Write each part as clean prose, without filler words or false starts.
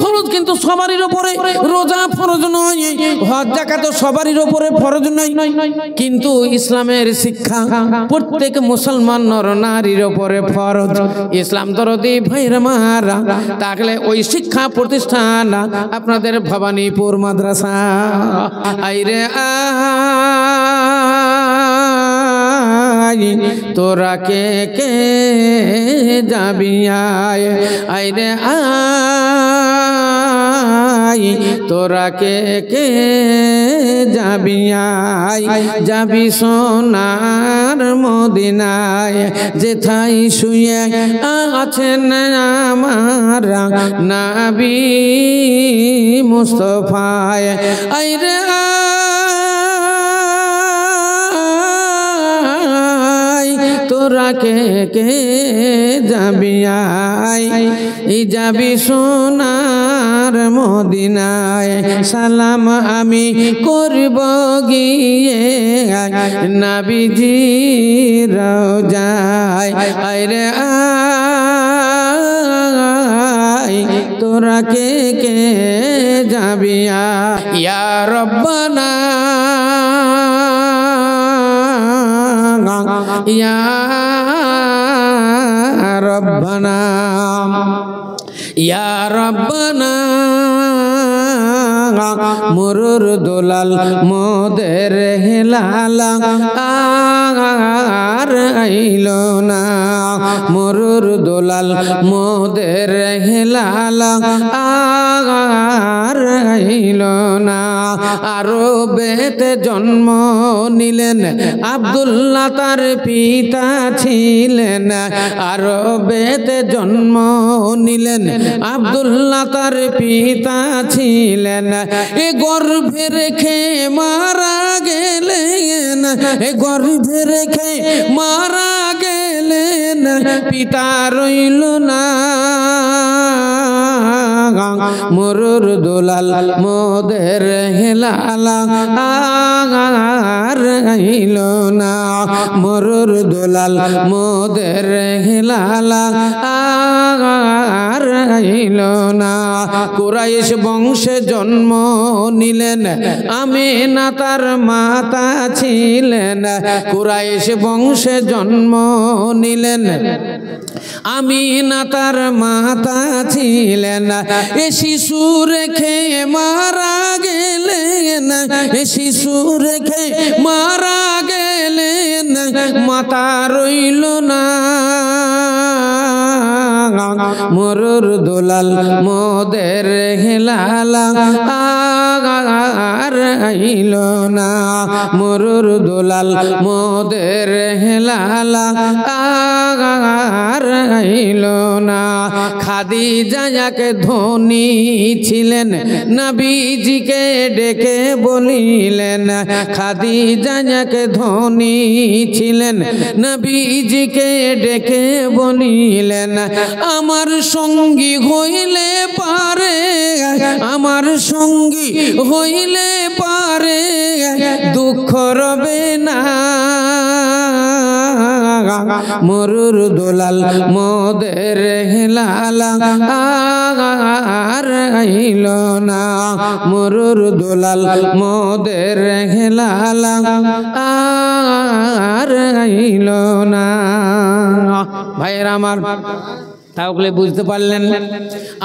ফরজ কিন্তু সবারই উপরে, রোজা ফরজ নয়, হজ যাকাত সবারই উপরে ফরজ নয়, কিন্তু ইসলামের শিক্ষা প্রত্যেক মুসলমান নর নারীর উপরে ফরজ। ইসলাম দরদি ভাইরা মারা, তাহলে ওই শিক্ষা প্রতিষ্ঠান আপনাদের ভবানীপুর মাদ্রাসা। আইরে তোরা কে কে যাবি আয়, আইরে আয় তোরা কে কে যাবি আয়, যাবি সোনার মদিনায়, যেথায় শুয়ে আছেন আমার নবী মুস্তাফায়। আইরে তোরা কে কে যাবি আয়, যাবি সোনার মদিনায়, সালাম আমি করব গিয়ে নবীজি রওজায়। আইরে আয় তোরা কে কে যাবি আয়, ইয়া রব্বানা ইয়া রব্বানা ইয়া রব্বানা, মুরুর দোলাল মোদের হেলালা আর আইলো না, মুরুর দোলাল মোদের হেলালা আর আইলো না। আরবেতে জন্ম নিলেন আব্দুল্লাহ তার পিতা ছিলেন, আরবেতে জন্ম নিলেন আব্দুল্লাহ তার পিতা ছিলেন, এ গর্ভে রেখে মারা গেলেন, এ গর্ভে রেখে মারা গেলেন, পিতা রইল না, মুরুর দোলাল মোদের হেলালা আর আইল না, মুরুর দোলাল মোদের হেলালা আর আইল না। কুরাইশ বংশে জন্ম নিলেন আমিনা তার মাতা ছিলেন, কুরাইশ বংশে জন্ম নিলেন আমিনা তার মাতা ছিলেন, এ শিশু রেখে মারা গেলেন, এ শিশু রেখে মারা গেলেন, মাতা রইল না, মুরুর দোলাল মোদের হেলালা আর আইল না, মুরুর দোলাল মোদের হেলালা আর আইল না। খাদিজা যাকে ধনী ছিলেন নবীজিকে ডেকে বলিলেন, খাদিজা যাকে ধনী ছিলেন নবীজিকে ডেকে বলিলেন, আমার সঙ্গী হইলে পারে, আমার সঙ্গী হইলে পারে, দুঃখ রবে না, মুরুর দোলাল মোদের হেলালা আর আইল না, মুরুর দোলাল মোদের হেলালা আর আইল না। ভাইয়েরা আমার, তাহলে বুঝতে পারলেন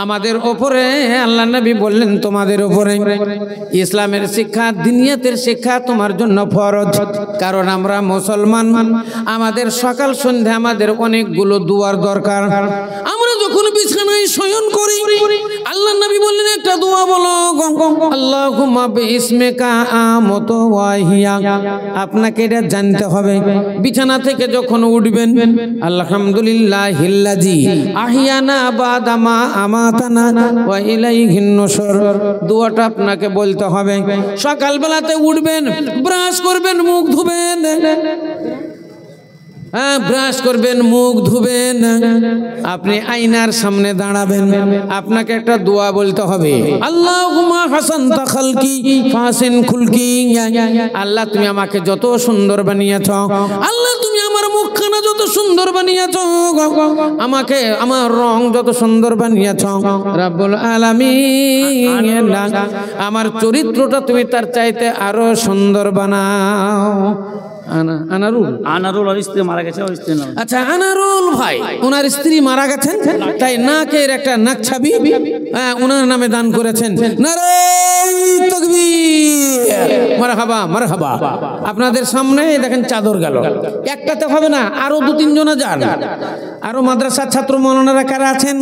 আমাদের ওপরে আল্লাহ নবী বললেন তোমাদের ওপরে ইসলামের শিক্ষা, দিনিয়াতের শিক্ষা তোমার জন্য ফরজ। কারণ আমরা মুসলমান, আমাদের সকাল সন্ধ্যা আমাদের অনেকগুলো দুয়ার দরকার। আমরা যখন বিছানায় শয়ন করি আল্লাহ নবী বললেন একটা দোয়া বলো, আল্লাহুম্মা বিসমিকা আমতু ওয়া হিয়া। আপনাকে এটা জানতে হবে। বিছানা থেকে যখন উঠবেন আলহামদুলিল্লাহিল্লাযী আহিয়ানা বাদা মা আমাতানা ওয়া ইলাইহিন নুশুর, দোয়াটা আপনাকে বলতে হবে। সকালবেলাতে উঠবেন, ব্রাশ করবেন, মুখ ধুবেন, হ্যাঁ, ব্রাশ করবেন, মুখ ধুবেন, আপনি আয়নার সামনে দাঁড়াবেন, আপনাকে একটা দোয়া বলতে হবে, আল্লাহুম্মা হাসানতা খালকি ফাহসিন খুলকি। আল্লাহ তুমি আমাকে যত সুন্দর বানিয়েছ, আল্লাহ তুমি আমার মুখখানা যত সুন্দর বানিয়েছ, আমাকে আমার রং যত সুন্দর বানিয়েছ রব্বুল আলামিন, আমার চরিত্রটা তুমি তার চাইতে আরো সুন্দর বানাও। আনারুল আর স্ত্রী মারা গেছে, আচ্ছা, আনারুল ভাই ওনার স্ত্রী মারা গেছেন, তাই নাকের একটা নাক ছাবি ওনার নামে দান করেছেন। নারায়ে তাকবীর, মারহাবা মারহাবা। আপনাদের সামনে দেখেন চাদর গেল, একটাতে হবে না, আরো 2-3 জনা যান। আরো মাদ্রাসার ছাত্র মৌলানারা কারা আছেন,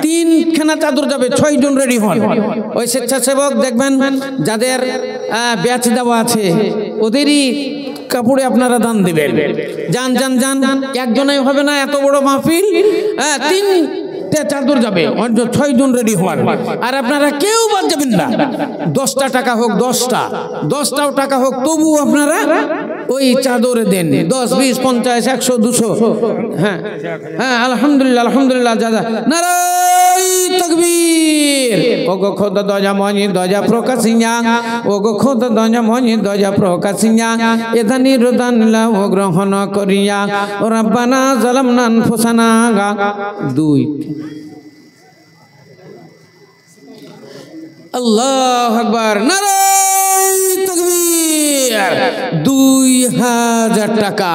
3খানা চাদর যাবে, 6 জন রেডি হন। ওই স্বেচ্ছাসেবক দেখবেন যাদের ব্যাচ দেওয়া আছে ওদেরই কাপড়ে আপনারা দান দিবেন। যান যান যান, একজনেই হবে না, এত বড় মাহফিল, 3টা চাদর যাবে, 6 জন রেডি হওয়ার। আর আপনারা কেউ বাদ যাবেন না, 10টা টাকা হোক, 10টাও টাকা হোক, তবু আপনারা ওই চাদরে দেন, 10, 20, 50, 100, 200। হ্যাঁ হ্যাঁ, আলহামদুলিল্লাহ আলহামদুলিল্লাহ। দাদা নারায়ে তাকবীর। ওগো খোদা দজা মনি দজা প্রকাশিয়া, ওগো খোদা দজা মনি দজা প্রকাশিয়া, এদানি রুদান লাও গ্রহণ করিয়া, ও রাব্বানা যালামনা আনফুসানা। 2 আল্লাহু আকবার, নারায়ে তাকবীর। 2000 টাকা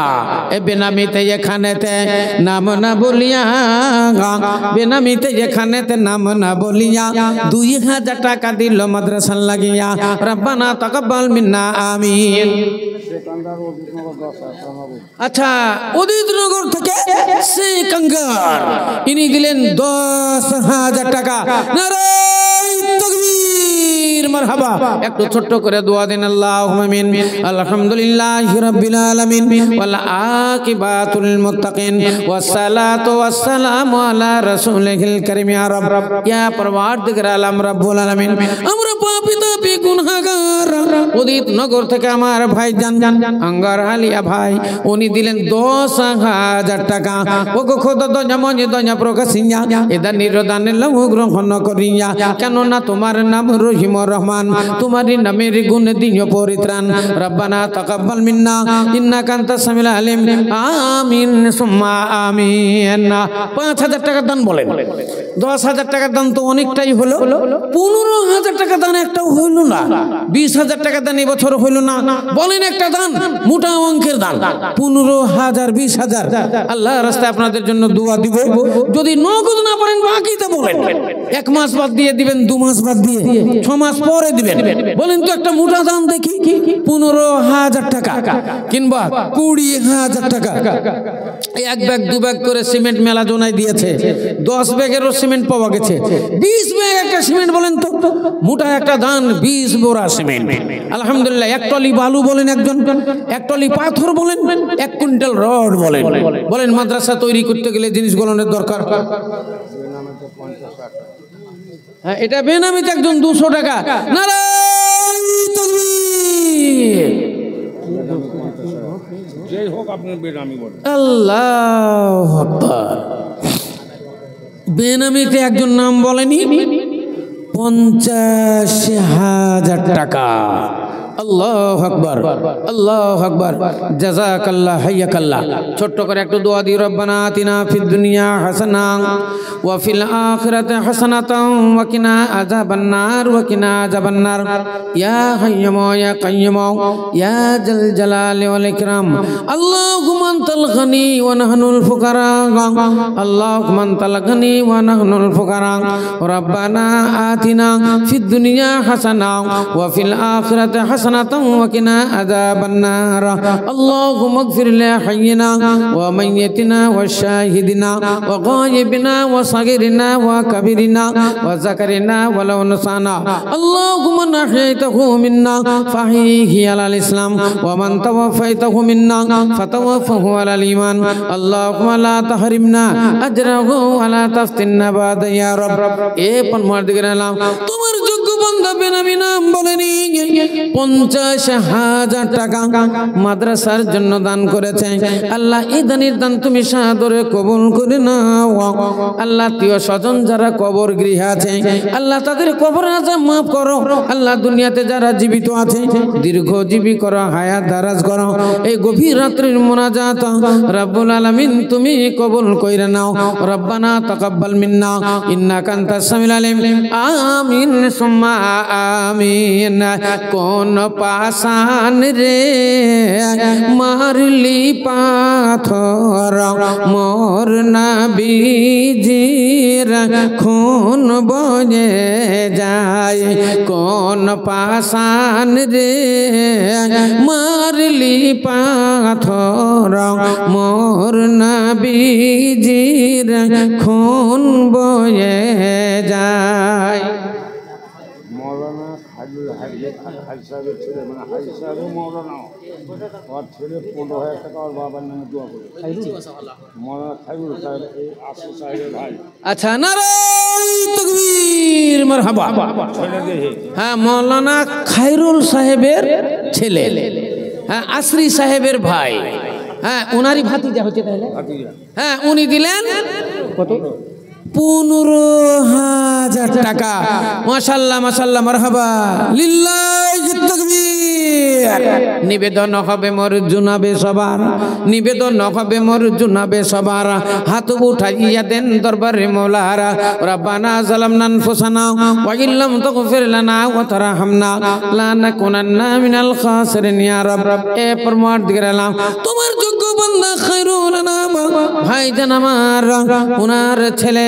এ বেনামিতে এখানেতে নাম না বলিয়া, বেনামিতে এখানেতে নাম না বলিয়া 2000 টাকা দিল মাদ্রাসার লাগিয়া। রব্বানা তাকাব্বাল মিন্না আমিন। আচ্ছা, উদিতনগর থেকে সিকাঙ্গার ইনি দিলেন 10,000 টাকা। নারায়ে তাকবীর, মারহাবা। একটু ছোট্ট করে দোয়া দেন, আল্লাহুম্মা আমিন। আলহামদুলিল্লাহি রাব্বিল আলামিন ওয়াল আকিবাতুল মুত্তাকিন ওয়াস সালাতু ওয়াস সালামু আলা রাসূলিল কারীম। ইয়া রাব, ইয়া পরওয়ারদিগার আলম রব্বুল আলামিন, আমরা পাপী তাপী গুনাহগার। উদিতনগর থেকে আমার ভাই জান আঙ্গার আলিয়া ভাই, উনি দিলেন 10,000 টাকা। ওগো খোদা দজা মনি দজা প্রকাশিয়া, এদা নিরদানে লাও গ্রহণ করিয়া, কেননা তোমার নাম রহিম রহমান, তোমারই নামের গুণ দিও পরিত্রাণ। রব্বানা তাকাব্বাল মিন্না ইন্নাকা আনতাস সামিউল আলিম। আমিন সুম্মা আমিন। 5,000 টাকা দান বলেন। 10,000 টাকার দান তো অনেকটাই হলো, 15,000 টাকা দান একটাও হইল না, 20,000 টাকা দান এবছর হইল না। বলেন একটা দান, মোটা অঙ্কের দান, 15,000, 20,000। আল্লাহ রাস্তায় আপনাদের জন্য দোয়া দিব। যদি নগদ না পারেন বাকিতে বলেন, 1 মাস বাদ দিয়ে দিবেন, 2 মাস বাদ দিয়ে 6 মাস পরে দিবেন। বলেন তো একটা মোটা দান দেখি, 15,000 টাকা কিংবা 20,000 টাকা। 1 ব্যাগ 2 ব্যাগ করে সিমেন্ট মেলা জোনায় দিয়েছে, 10 ব্যাগেরও সিমেন্ট পাওয়া গেছে, 20 ব্যাগ একটা সিমেন্ট। বলেন তো মোটা একটা দান, 20 বোরা সিমেন্ট। আলহামদুলিল্লাহ। 1 টলি বালু বলেন, একজন 1 টলি পাথর বলেন, 1 কুইন্টাল রড বলেন। বলেন মাদ্রাসা তৈরি করতে গেলে জিনিসগুলোর দরকার। হ্যাঁ, এটা বেনামিতে একজন 200 টাকা। নারায়ে তাকবীর। যেই হোক আপনি বেনামি বলেন, আল্লাহু আকবার। বেনামিতে একজন নাম বলেনি, 50,000 টাকা। আল্লাহু আকবার, আল্লাহু আকবার। জাযাকাল্লাহ, হাইয়াকাল্লাহ। ছোট্ট করে একটু দোয়া দিই, রব্বানা আতিনা ফিদ দুনিয়া হাসানা ওয়া ফিল আখিরাতি হাসানাতাও ওয়া কিনা আযাবান নার ওয়া কিনা আযাবান নার। ইয়া হাইয়্যুম ইয়া কাইয়্যুম ইয়া জাল জালালি ওয়াল ইকরাম। আল্লাহুম্মা আনতাল গনি ওয়া নাহনুল ফুকারা, আল্লাহুম্মা আনতাল গনি ওয়া নাহনুল ফুকারা। রব্বানা আতিনা ফিদ দুনিয়া হাসানা ওয়া ফিল আখিরাতি হাসানা وقنا عذاب النار. اللهم اغفر لحينا وميتنا وشاهدنا وغائبنا وصغيرنا وكبيرنا وذكرنا والأنثى. اللهم من أحييته منا فأحيه على الإسلام ومن توفيته منا فتوفه على الإيمان. اللهم لا تحرمنا أجره ولا تفتنا بعد يا رب. এ পরমার্দিগার আলম, তোমার যোগ্য বান্দা বেনামি নাম বলেনি 50,000 টাকা মাদ্রাসার জন্য দান করেছে। আল্লাহ এই দানের দান তুমি সাদরে কবুল করে নাও। আল্লাহ আত্মীয় স্বজন যারা কবর গৃহে আছে আল্লাহ তাদের কবর আযাব মাফ করো। আল্লাহ দুনিয়াতে যারা জীবিত আছে দীর্ঘজীবী করো, হায়াত দারাজ করো। এই গভীর রাত্রির মুনাজাত রব্বুল আলামিন তুমি কবুল কইরা নাও। রব্বানা তাকাব্বাল মিন্না ইন্নাকা আনতাস সামিউল আলিম। আমিন সুম্মা আমিন। কোন পাশান রে মারলি পাথর মোর নবীজির খুন বয়ে যায়। কোন পাশান রে মারলি পাথর মোর নবীজির খুন বয়ে যায়। মৌলানা হাজি সাহেবের ছেলে, মানে হাজি সাহেবও মৌলানা, ওর ছেলে 15,000 টাকা ওর বাবার নামে দোয়া করে। মৌলানা খাইরুল সাহেব এই আসু সাহেবের ভাই। আচ্ছা, নারায়ে তাকবীর, মারহাবা। হ্যাঁ, মৌলানা খাইরুল সাহেবের ছেলে, হ্যাঁ আসরি সাহেবের ভাই, হ্যাঁ ওনারই ভাতিজা হচ্ছে তাহলে। হ্যাঁ, উনি দিলেন কত? 15,000 টাকা। মাশাআল্লাহ মাশাআল্লাহ, মারহাবা, লিল্লাহি তাকবীর। নিবেদন হবে মোর জুনাবে সবার, নিবেদন হবে মোর জুনাবে সবার। হাত উঠাইয়া দেন দরবারে মওলারা। রব্বানা যালামনা আনফুসানা ওয়া ইল্লাম তাগফির লানা ওয়া তারহামনা লানাকুনান্না মিনাল খাসিরিন। ইয়া রব, এ পরমার্দিগার আলম, তোমার যোগ্য বান্দা খায়রুল আনাম ভাইজান আমার, ওনার ছেলে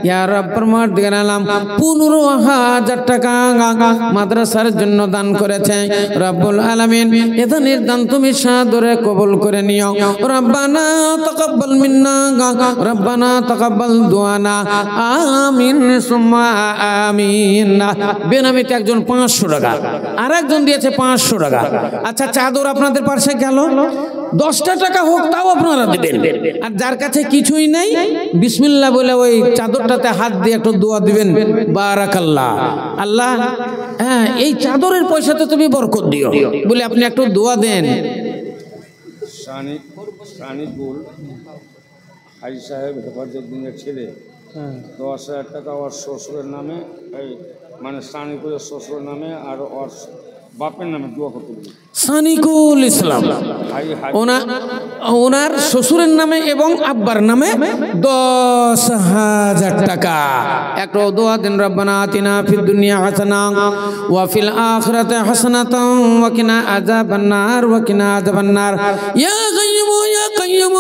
ইয়া রব পরমার্দিগার আলম 15,000 টাকা মাদ্রাসার জন্য দান করেছে। রব্বুল আলামিন এ দানের দান তুমি সাদরে কবুল করে নিও। রব্বানা তাকাব্বাল মিন্না, রব্বানা তাকাব্বাল দুআনা। আমিন সুম্মা আমিন। বেনামিতে একজন 500 টাকা, আর একজন দিয়েছে 500 টাকা। আচ্ছা, চাদর আপনাদের পাশে গেল, 10টা টাকা হোক তাও আপনারা দিবেন। আর যার কাছে কিছুই নেই বিসমিল্লাহ বলে ওই চাদরটাতে হাত দিয়ে একটু দোয়া দিবেন, বারাকাল্লাহ। আল্লাহ, হ্যাঁ এই চাদরের পয়সাতে তুমি বরকত দিও বলে আপনি একটু দোয়া দেন। সানিকুল হাজি সাহেব হেফাজুদ্দিনের ছেলে 10,000 টাকা ওর শ্বশুরের নামে, মানে সানিকুলের শ্বশুরের নামে আর ওর বাপের নামে দোয়া করতে বলি। সানিকুল ইসলাম ওনার শ্বশুরের নামে এবং আব্বার নামে 10,000 টাকা। একটু দোয়া দেন। রব্বানা আতিনা ফিদ দুনিয়া হাসানা ওয়া ফিল আখিরাতি হাসানাতাও ওয়া কিনা আযাবান নার ওয়া কিনা আযাবান নার। ইয়া কাইয়্যুম ইয়া কাইয়্যুম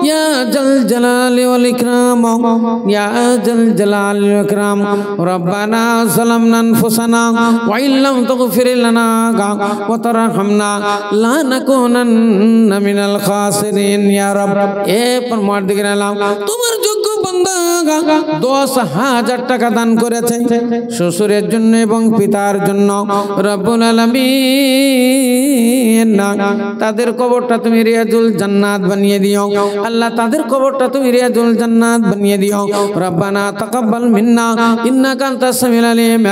ইয়া জাল জালালি ওয়াল ইকরাম, ইয়া জাল জালালি ওয়াল ইকরাম। রব্বানা যালামনা আনফুসানা ওয়া ইল্লাম তাগফির লানা ওয়া তারহামনা লানাকুনান্না মিনাল খাসিরিন। ইয়া রব, এ পরমার্দিগার আলম, তোমার যোগ্য বান্দা 10,000 টাকা দান করেছে শ্বশুরের জন্য এবং পিতার জন্য। রব্বুল আলামিন তাদের কবরটা তুমি রিয়াজুল জান্নাত বানিয়ে দিও। আল্লাহ, তাদের কবরটা তুমি রিয়াজুল জান্নাত বানিয়ে দিও। রব্বানা তাকাব্বাল মিন্না ইন্নাকা আনতাস সামিউল আলিম।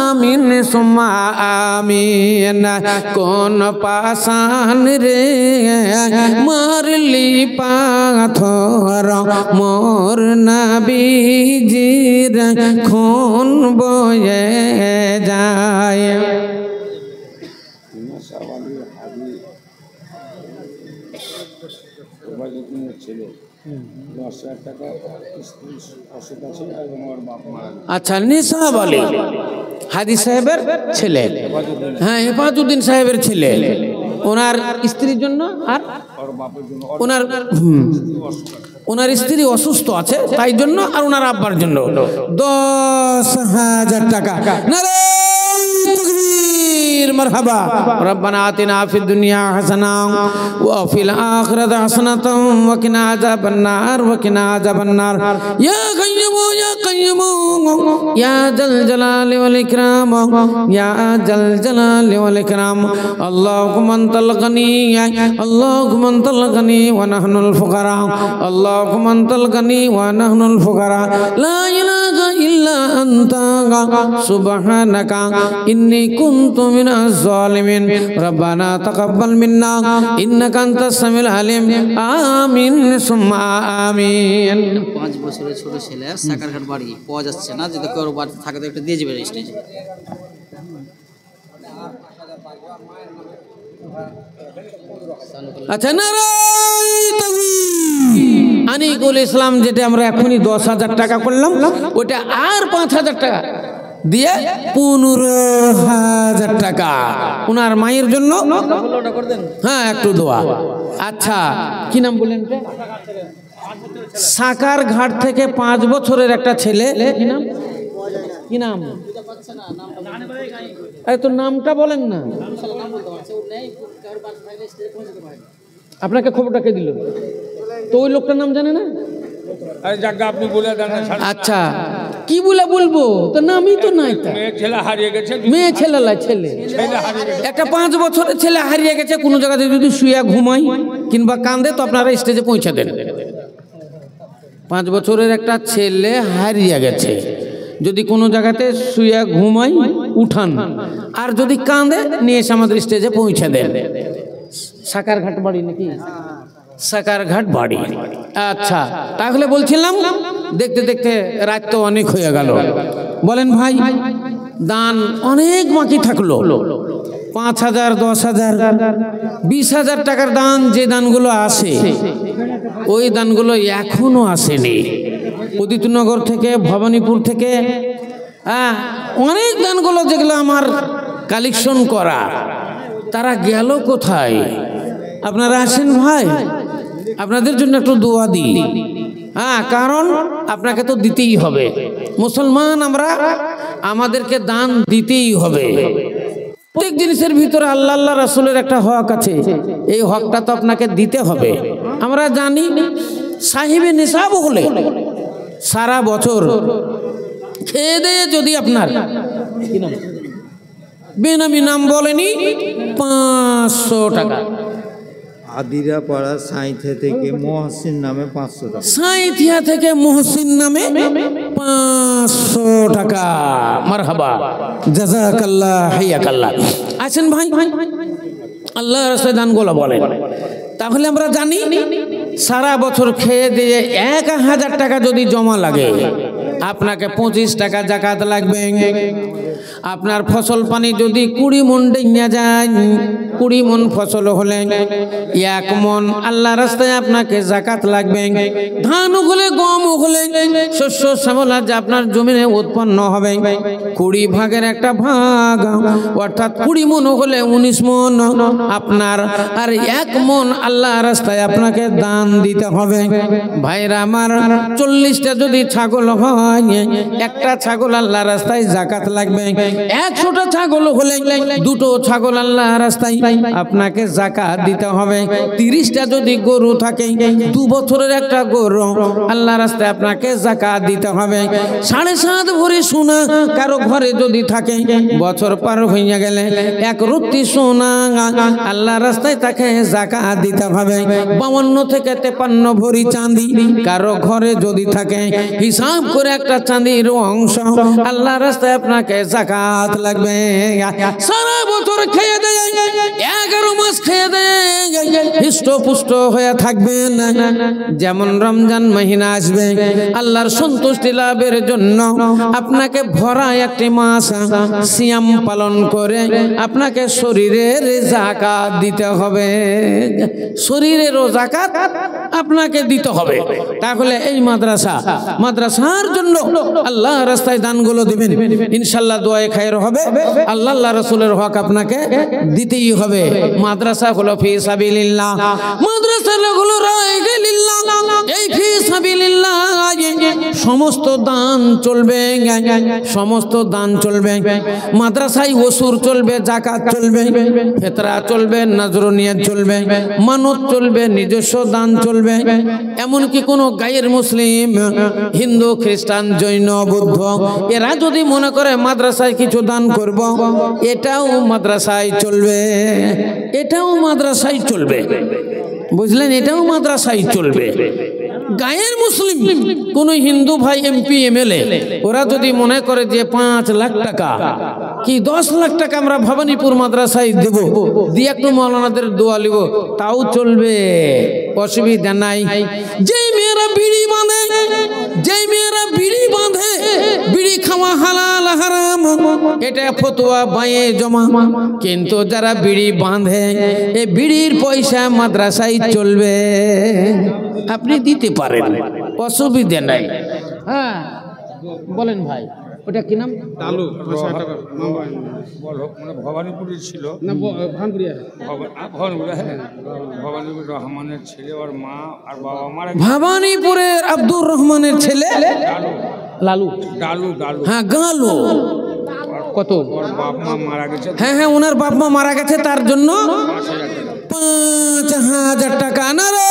আমিন সুম্মা আমিন। কোন পাশান রে মারলি পাথর মোর নবীজির খুন বয়ে যায়। ছেলে 10,000 টাকা অসুখ আছে এবং ওর বাপ মারা গেছে। আচ্ছা, নিসাব আলী হাজি সাহেবের ছেলে, হ্যাঁ হেফাজুদ্দিন সাহেবের ছেলে, ওনার স্ত্রীর জন্য আর ওনার স্ত্রী অসুস্থ আছে তাই জন্য, আর ওনার আব্বার জন্য 10,000 টাকা। মারহাবা। রব্বানা আতিনা ফিদ দুনিয়া হাসানা ওয়া ফিল আখিরাতি হাসানাতাও ওয়া কিনা আযাবান নার ওয়া কিনা আযাবান নার। ইয়া কাইয়্যুম ইয়া কাইয়্যুম ইয়া জাল জালালি ওয়াল ইকরাম, ইয়া জাল জালালি ওয়াল ইকরাম। আল্লাহুম্মা আনতাল গনি, আল্লাহুম্মা আনতাল গনি ওয়া নাহনুল ফুকারা, আল্লাহুম্মা আনতাল গনি ওয়া নাহনুল ফুকারা। লা ইলাহা ইল্লা ইল্লা আনতা সুবহানাকা ইন্নী কুনতু মিনাজ জালিমিন রব্বানা তাকাব্বাল মিন্না ইন্নাকা আনতাস সামিউল আলিম আমিন সুম্মা আমিন। 5 বছরের ছোট ছেলে সাকারঘাট বাড়ি পাওয়া যাচ্ছে না, যদি কারো বাড়ি থাকে তো একটা দিয়ে যাবে স্টেজে। আচ্ছা, নারায়ে তাকবীর। আনিকুল ইসলাম যেটা আমরা এখনই 10,000 টাকা করলাম, ওটা আর 5,000 টাকা দিয়ে 15,000 টাকা ওনার মায়ের জন্য। হ্যাঁ, একটু দোয়া। আচ্ছা, কি নাম বলেন? সাকার ঘাট থেকে 5 বছরের একটা ছেলে। কি নাম? কি নাম? আরে তো নামটা বলেন না। আপনাকে খবরটা কে দিল? তো ওই লোকটার নাম জানে না? আপনি বলে দেন। আচ্ছা, কি বলে বলবো? তো নামই তো নাই। ছেলে হারিয়ে গেছে, মেয়ে ছেলে ছেলে একটা 5 বছরের ছেলে হারিয়ে গেছে। কোনো জায়গাতে যদি শুয়ে ঘুমাই কিংবা কান্দে তো আপনারা স্টেজে পৌঁছে দেন। 5 বছরের একটা ছেলে হারিয়ে গেছে, যদি কোনো জায়গাতে শুয়ে ঘুমাই উঠান, আর যদি কাঁদে নিয়ে এসে আমাদের স্টেজে পৌঁছে দেন। সাকারঘাট বাড়ি নাকি? সাকারঘাট বাড়ি। আচ্ছা, তাহলে বলছিলাম দেখতে দেখতে রাত তো অনেক হয়ে গেল। বলেন ভাই, দান অনেক বাকি থাকলো। 5,000, 10,000, 20,000 টাকার দান, যে দানগুলো আসে ওই দানগুলো এখনো আসেনি। উদিতনগর থেকে, ভবানীপুর থেকে, অনেক দানগুলো যেগুলো আমার কালেকশন করা, তারা গেল কোথায়? আপনারা আসেন ভাই, আপনাদের জন্য একটু দোয়া দিই। কারণ আপনাকে তো দিতেই হবে। মুসলমান আমরা, আমাদেরকে দান দিতেই হবে। প্রত্যেক জিনিসের ভিতরে আল্লাহ আল্লাহ রাসূলের একটা হক আছে, এই হকটা তো আপনাকে দিতে হবে। আমরা জানি সাহিবে নিসাব হলে সারা বছর খেয়ে দিয়ে যদি আপনার বেনামি নাম বলেনি 500 টাকা, আদিরা পাড়া সাঁইথিয়া থেকে মহসিন নামে 500 টাকা, সাঁইথিয়া থেকে মহসিন নামে 500 টাকা। মারহাবা, জাযাকাল্লাহ, হাইয়াকাল্লাহ। আসেন ভাই, আল্লাহ রাস্তায় দানগুলো বলেন। তাহলে আমরা জানি সারা বছর খেয়ে দিয়ে 1,000 টাকা যদি জমা লাগে, আপনাকে 25 টাকা যাকাত লাগবে। আপনার ফসল পানি যদি 20 মন নিয়ে যায়, 20 মন ফসল হলে 1 মন আল্লাহ রাস্তায় আপনাকে যাকাত লাগবে। ধান হলে, গম হলে, শস্য শ্যামলা যে আপনার জমিনে উৎপন্ন হবে, 20 ভাগের একটা ভাগ, অর্থাৎ 20 মন হলে 19 মন আপনার, আর 1 মন আল্লাহ রাস্তায় আপনাকে দান দিতে হবে। ভাইরা আমার, 40টা যদি ছাগল হয়, একটা ছাগল আল্লাহ রাস্তায় যাকাত লাগবে। 100টা ছাগল হলে 2টো ছাগল আল্লাহ রাস্তায় আপনাকে যাকাত দিতে হবে। 30টা যদি গরু থাকে, 2 বছরের একটা গরু আল্লাহ রাস্তায় আপনাকে যাকাত দিতে হবে। 7.5 ভরি সোনা কারো ঘরে যদি থাকে, বছর পার হয়ে গেলে 1 রত্তি সোনা আল্লাহ রাস্তায় তাকে যাকাত দিতে হবে। 52 থেকে 53 ভরি চাঁদি কারো ঘরে যদি থাকে, হিসাব করে একটা চাঁদির অংশ আল্লাহ রাস্তায় আপনাকে যাকাত লাগবে। সারা বছর খেয়ে দেয়, 11 মাস খেয়ে দেয়, হৃষ্টপুষ্ট হয়ে থাকবেন। যেমন রমজান মাহিনা আসবে, আল্লাহর সন্তুষ্টি লাভের জন্য আপনাকে ভরা একটি মাস সিয়াম পালন করে আপনাকে শরীরের যাকাত দিতে হবে। শরীরেরও যাকাত আপনাকে দিতে হবে। তাহলে এই মাদ্রাসার জন্য আল্লাহ রাস্তায় দানগুলো দিবেন, ইনশাআল্লাহ দোয়ায়ে খায়ের হবে। আল্লাহ আল্লাহ রাসূলের হক আপনাকে দিতেই হবে। মাদ্রাসা হলো ফি সাবিলিল্লাহ, মাদ্রাসা হলো রায়গে লিল্লাহ। এই ফি সাবিলিল্লাহ সমস্ত দান চলবে, সমস্ত দান চলবে। মাদ্রাসায় ওসুর চলবে, যাকাত চলবে, ফিতরা চলবে, নজরুনিয়াত চলবে, মানত চলবে, নিজস্ব দান চলবে। এমনকি কোনো গায়ের মুসলিম, হিন্দু, খ্রিস্টান, জৈন, বৌদ্ধ এরা যদি মনে করে মাদ্রাসায় কিছু দান করব, এটাও মাদ্রাসায় চলবে, এটাও মাদ্রাসায় চলবে। বুঝলেন? এটাও মাদ্রাসায় চলবে। গায়ের মুসলিম কোন হিন্দু ভাই এমপি এমএলএ ওরা যদি মনে করে যে 5 লাখ টাকা কি 10 লাখ টাকা আমরা ভবানীপুর মাদ্রাসায় দেব দিয়ে একটু মাওলানাদের দোয়া লিব, তাও চলবে, অসুবিধা নাই। যেই মেয়েরা বিড়ি বাঁধে, যেই মেয়েরা বিড়ি বাঁধে, বিড়ি খাওয়া হালাল হারাম এটা ফতোয়া বাইয়ে জমা, কিন্তু যারা বিড়ি বাঁধে এই বিড়ির পয়সা মাদ্রাসায় চলবে, আপনি দিতে পারেন, অসুবিধা নাই। হ্যাঁ বলেন ভাই, ওটা কি নাম? বলো মানে ভবানীপুরের ছিল না, ভবানীপুর রহমানের ছেলে, ওর মা আর বাবা মারা ভবানীপুরের আব্দুর রহমানের ছেলে লালু, ডালু ডালু, হ্যাঁ গালু, কত ওর বাপ মা মারা গেছে, হ্যাঁ হ্যাঁ ওনার বাপ মা মারা গেছে, তার জন্য 5,000 টাকা। নারে